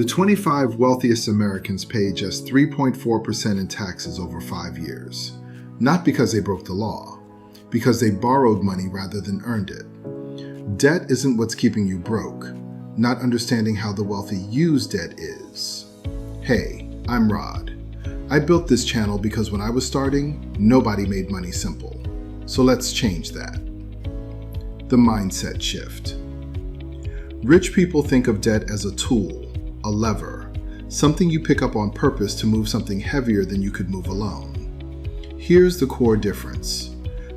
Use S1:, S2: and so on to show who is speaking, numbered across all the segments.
S1: The 25 wealthiest Americans pay just 3.4% in taxes over 5 years. Not because they broke the law, because they borrowed money rather than earned it. Debt isn't what's keeping you broke. Not understanding how the wealthy use debt is. Hey, I'm Rod. I built this channel because when I was starting, nobody made money simple. So let's change that. The mindset shift. Rich people think of debt as a tool, a lever, something you pick up on purpose to move something heavier than you could move alone. Here's the core difference.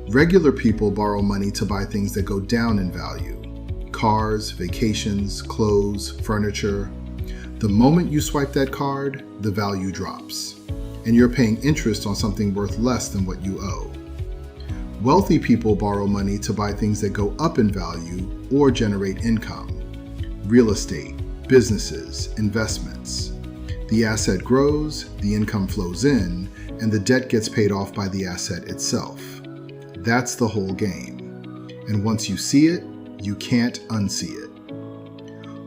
S1: Regular people borrow money to buy things that go down in value. Cars, vacations, clothes, furniture. The moment you swipe that card, the value drops, and you're paying interest on something worth less than what you owe. Wealthy people borrow money to buy things that go up in value or generate income. Real estate, businesses, investments. The asset grows, the income flows in, and the debt gets paid off by the asset itself. That's the whole game. And once you see it, you can't unsee it.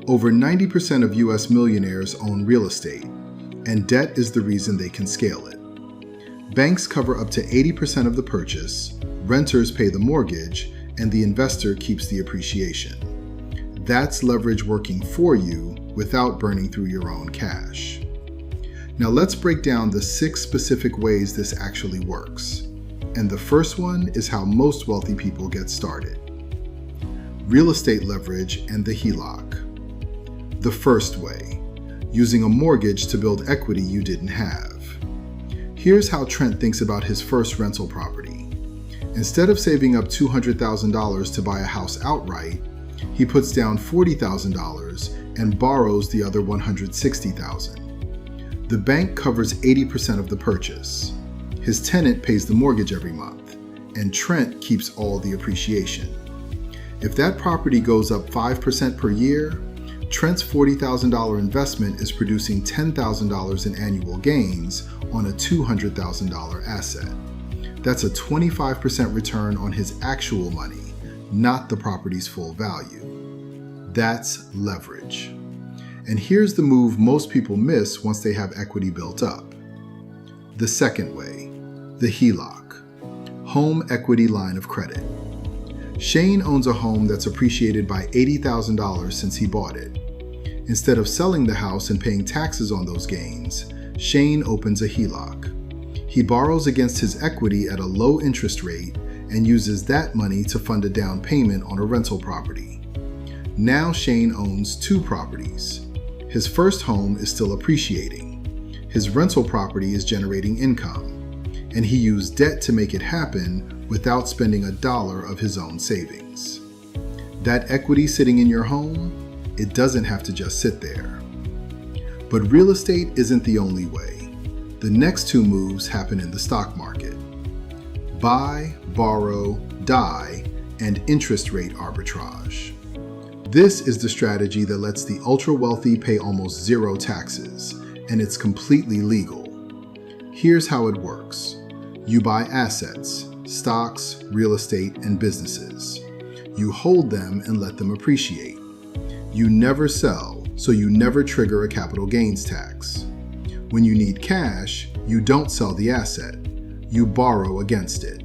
S1: Over 90% of US millionaires own real estate, and debt is the reason they can scale it. Banks cover up to 80% of the purchase, renters pay the mortgage, and the investor keeps the appreciation. That's leverage working for you without burning through your own cash. Now let's break down the 6 specific ways this actually works. And the first one is how most wealthy people get started. Real estate leverage and the HELOC. The first way, using a mortgage to build equity you didn't have. Here's how Trent thinks about his first rental property. Instead of saving up $200,000 to buy a house outright, he puts down $40,000 and borrows the other $160,000. The bank covers 80% of the purchase. His tenant pays the mortgage every month, and Trent keeps all the appreciation. If that property goes up 5% per year, Trent's $40,000 investment is producing $10,000 in annual gains on a $200,000 asset. That's a 25% return on his actual money, not the property's full value. That's leverage. And here's the move most people miss once they have equity built up. The second way, the HELOC, Home Equity Line of Credit. Shane owns a home that's appreciated by $80,000 since he bought it. Instead of selling the house and paying taxes on those gains, Shane opens a HELOC. He borrows against his equity at a low interest rate and uses that money to fund a down payment on a rental property. Now Shane owns 2 properties. His first home is still appreciating. His rental property is generating income, and he used debt to make it happen without spending a dollar of his own savings. That equity sitting in your home, it doesn't have to just sit there. But real estate isn't the only way. The next 2 moves happen in the stock market. Buy, borrow, die, and interest rate arbitrage. This is the strategy that lets the ultra-wealthy pay almost 0 taxes, and it's completely legal. Here's how it works. You buy assets, stocks, real estate, and businesses. You hold them and let them appreciate. You never sell, so you never trigger a capital gains tax. When you need cash, you don't sell the asset. You borrow against it.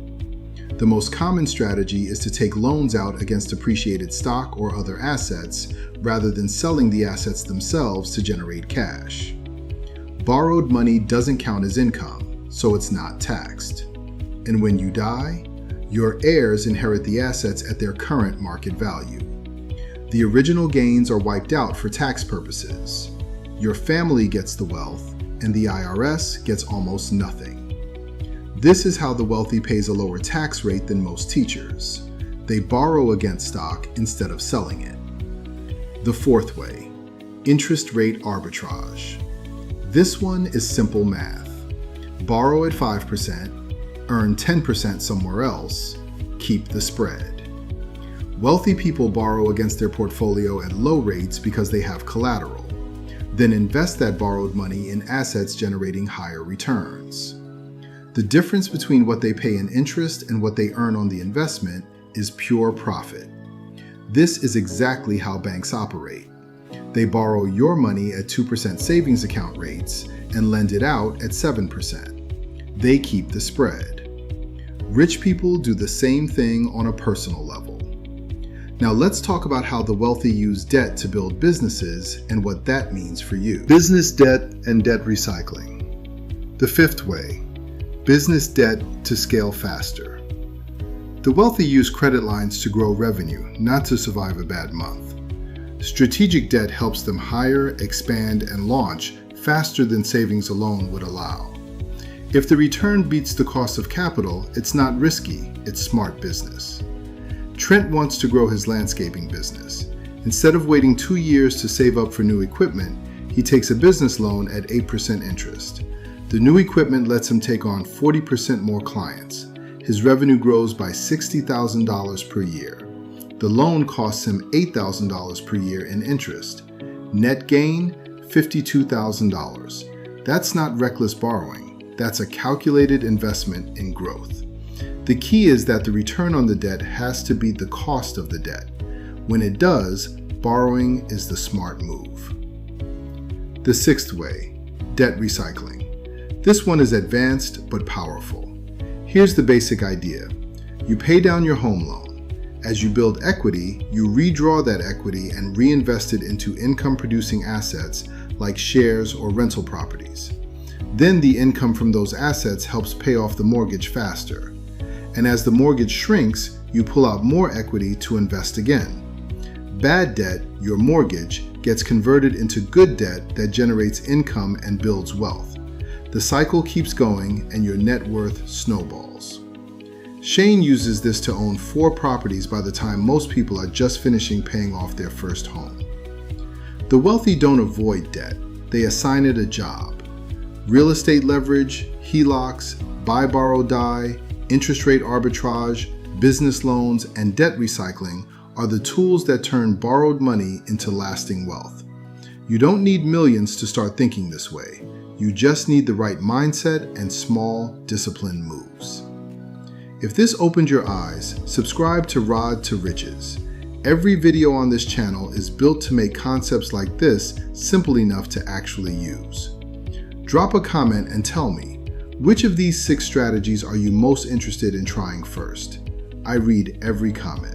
S1: The most common strategy is to take loans out against appreciated stock or other assets rather than selling the assets themselves to generate cash. Borrowed money doesn't count as income, so it's not taxed. And when you die, your heirs inherit the assets at their current market value. The original gains are wiped out for tax purposes. Your family gets the wealth, and the IRS gets almost nothing. This is how the wealthy pays a lower tax rate than most teachers. They borrow against stock instead of selling it. The fourth way, interest rate arbitrage. This one is simple math. Borrow at 5%, earn 10% somewhere else, keep the spread. Wealthy people borrow against their portfolio at low rates because they have collateral, then invest that borrowed money in assets generating higher returns. The difference between what they pay in interest and what they earn on the investment is pure profit. This is exactly how banks operate. They borrow your money at 2% savings account rates and lend it out at 7%. They keep the spread. Rich people do the same thing on a personal level. Now let's talk about how the wealthy use debt to build businesses and what that means for you. Business debt and debt recycling. The fifth way, business debt to scale faster. The wealthy use credit lines to grow revenue, not to survive a bad month. Strategic debt helps them hire, expand, and launch faster than savings alone would allow. If the return beats the cost of capital, it's not risky, it's smart business. Trent wants to grow his landscaping business. Instead of waiting 2 years to save up for new equipment, he takes a business loan at 8% interest. The new equipment lets him take on 40% more clients. His revenue grows by $60,000 per year. The loan costs him $8,000 per year in interest. Net gain, $52,000. That's not reckless borrowing. That's a calculated investment in growth. The key is that the return on the debt has to beat the cost of the debt. When it does, borrowing is the smart move. The sixth way, debt recycling. This one is advanced but powerful. Here's the basic idea. You pay down your home loan. As you build equity, you redraw that equity and reinvest it into income-producing assets like shares or rental properties. Then the income from those assets helps pay off the mortgage faster. And as the mortgage shrinks, you pull out more equity to invest again. Bad debt, your mortgage, gets converted into good debt that generates income and builds wealth. The cycle keeps going and your net worth snowballs. Shane uses this to own 4 properties by the time most people are just finishing paying off their first home. The wealthy don't avoid debt, they assign it a job. Real estate leverage, HELOCs, buy, borrow, die, interest rate arbitrage, business loans, and debt recycling are the tools that turn borrowed money into lasting wealth. You don't need millions to start thinking this way. You just need the right mindset and small, disciplined moves. If this opened your eyes, subscribe to Rod to Riches. Every video on this channel is built to make concepts like this simple enough to actually use. Drop a comment and tell me, which of these 6 strategies are you most interested in trying first? I read every comment.